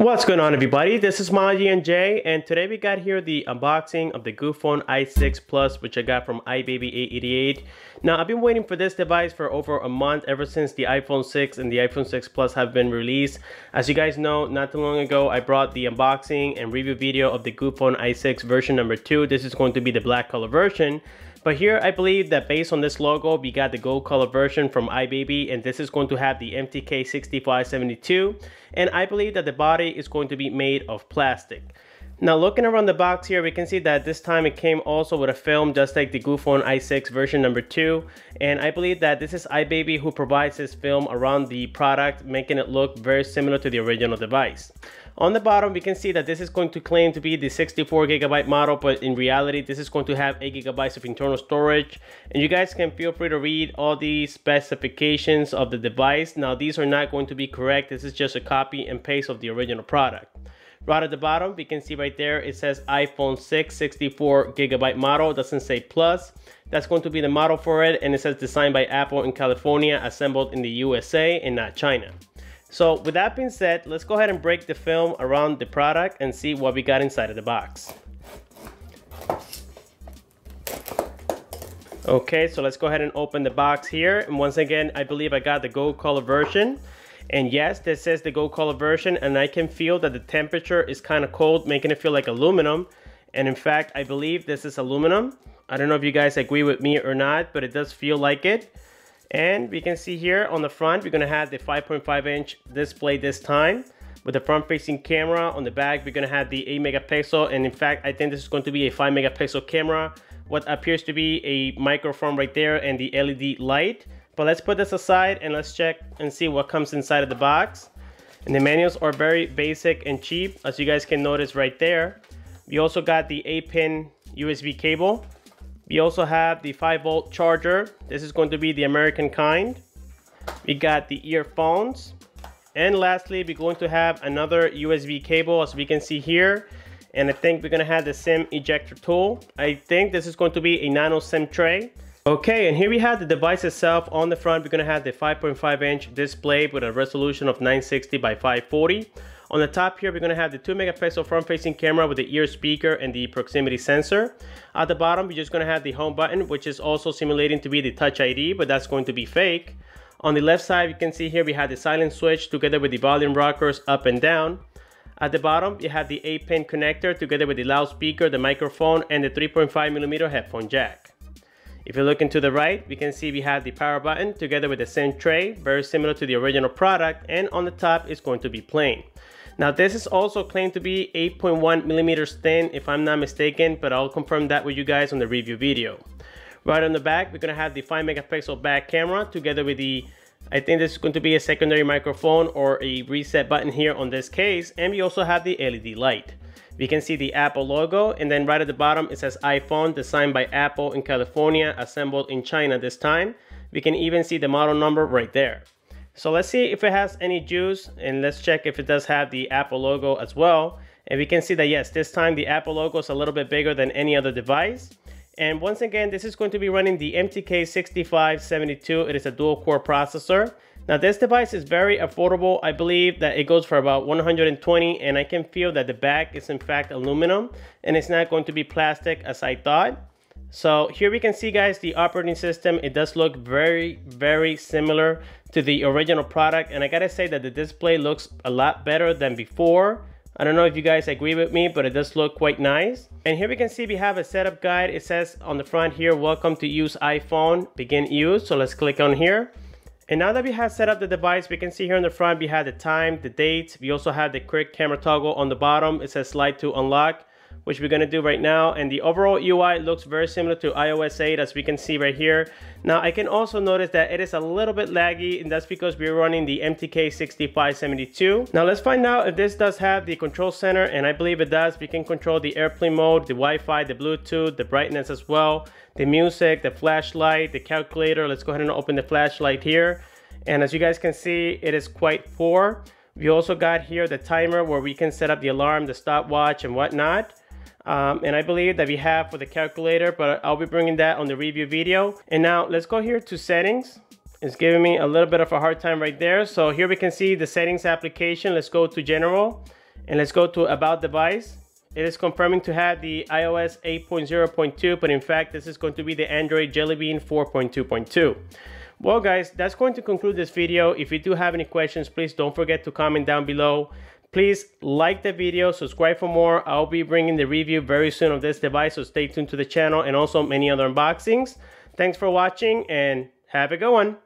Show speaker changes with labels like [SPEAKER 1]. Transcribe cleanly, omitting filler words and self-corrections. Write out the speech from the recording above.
[SPEAKER 1] What's going on, everybody? This is Maji and Jay, and today we got here the unboxing of the Goophone i6 Plus, which I got from iBaby888. Now, I've been waiting for this device for over a month, ever since the iPhone 6 and the iPhone 6 Plus have been released. As you guys know, not too long ago, I brought the unboxing and review video of the Goophone i6 version number 2. This is going to be the black color version. But here, I believe that based on this logo, we got the gold color version from iBaby, and this is going to have the MTK6572. And I believe that the body is going to be made of plastic. Now, looking around the box here, we can see that this time it came also with a film, just like the Goophone i6 version number 2. And I believe that this is iBaby who provides this film around the product, making it look very similar to the original device. On the bottom, we can see that this is going to claim to be the 64GB model, but in reality, this is going to have 8GB of internal storage. And you guys can feel free to read all the specifications of the device. Now, these are not going to be correct. This is just a copy and paste of the original product. Right at the bottom, we can see right there, it says iPhone 6 64GB model. It doesn't say Plus. That's going to be the model for it. And it says designed by Apple in California, assembled in the USA and not China. So with that being said, let's go ahead and break the film around the product and see what we got inside of the box. Okay, so let's go ahead and open the box here. And once again, I believe I got the gold color version. And yes, this says the gold color version, and I can feel that the temperature is kind of cold, making it feel like aluminum. And in fact, I believe this is aluminum. I don't know if you guys agree with me or not, but it does feel like it. And we can see here on the front, we're going to have the 5.5-inch display this time with the front-facing camera. On the back, we're going to have the 8-megapixel. And in fact, I think this is going to be a 5-megapixel camera. What appears to be a microphone right there and the LED light. But let's put this aside and let's check and see what comes inside of the box. And the manuals are very basic and cheap, as you guys can notice right there. We also got the 8-pin USB cable. We also have the 5-volt charger. This is going to be the American kind. We got the earphones. And lastly, we're going to have another USB cable, as we can see here. And I think we're going to have the SIM ejector tool. I think this is going to be a nano SIM tray. Okay, and here we have the device itself. On the front, we're going to have the 5.5-inch display with a resolution of 960 by 540. On the top here, we're going to have the 2-megapixel front-facing camera with the ear speaker and the proximity sensor. At the bottom, we're just going to have the home button, which is also simulating to be the Touch ID, but that's going to be fake. On the left side, you can see here we have the silent switch together with the volume rockers up and down. At the bottom, you have the 8-pin connector together with the loudspeaker, the microphone, and the 3.5mm headphone jack. If you look into the right, we can see we have the power button together with the SIM tray, very similar to the original product, and on the top is going to be plain. Now, this is also claimed to be 8.1 millimeters thin, if I'm not mistaken, but I'll confirm that with you guys on the review video. Right on the back, we're going to have the 5-megapixel back camera together with the, I think this is going to be a secondary microphone or a reset button here on this case, and we also have the LED light. We can see the Apple logo, and then right at the bottom it says iPhone, designed by Apple in California, assembled in China this time. We can even see the model number right there. So let's see if it has any juice, and let's check if it does have the Apple logo as well. And we can see that yes, this time the Apple logo is a little bit bigger than any other device. And once again, this is going to be running the MTK6572. It is a dual-core processor. Now, this device is very affordable. I believe that it goes for about $120, and I can feel that the back is in fact aluminum, and it's not going to be plastic as I thought. So here we can see, guys, the operating system. It does look very, very similar to the original product, and I gotta say that the display looks a lot better than before. I don't know if you guys agree with me, but it does look quite nice. And here we can see we have a setup guide. It says on the front here, welcome to use iPhone, begin use. So let's click on here. And now that we have set up the device, we can see here on the front, we have the time, the date. We also have the quick camera toggle on the bottom. It says slide to unlock, which we're gonna do right now. And the overall UI looks very similar to iOS 8, as we can see right here. Now, I can also notice that it is a little bit laggy, and that's because we're running the MTK6572. Now, let's find out if this does have the control center, and I believe it does. We can control the airplane mode, the Wi-Fi, the Bluetooth, the brightness as well, the music, the flashlight, the calculator. Let's go ahead and open the flashlight here. And as you guys can see, it is quite poor. We also got here the timer where we can set up the alarm, the stopwatch, and whatnot. And I believe that we have for the calculator, but I'll be bringing that on the review video. And now let's go here to settings. It's giving me a little bit of a hard time right there. So here we can see the settings application. Let's go to general. And let's go to About Device. It is confirming to have the iOS 8.0.2, but in fact, this is going to be the Android Jelly Bean 4.2.2. Well guys, that's going to conclude this video. If you do have any questions, please don't forget to comment down below. Please like the video, subscribe for more. I'll be bringing the review very soon of this device, so stay tuned to the channel and also many other unboxings. Thanks for watching and have a good one.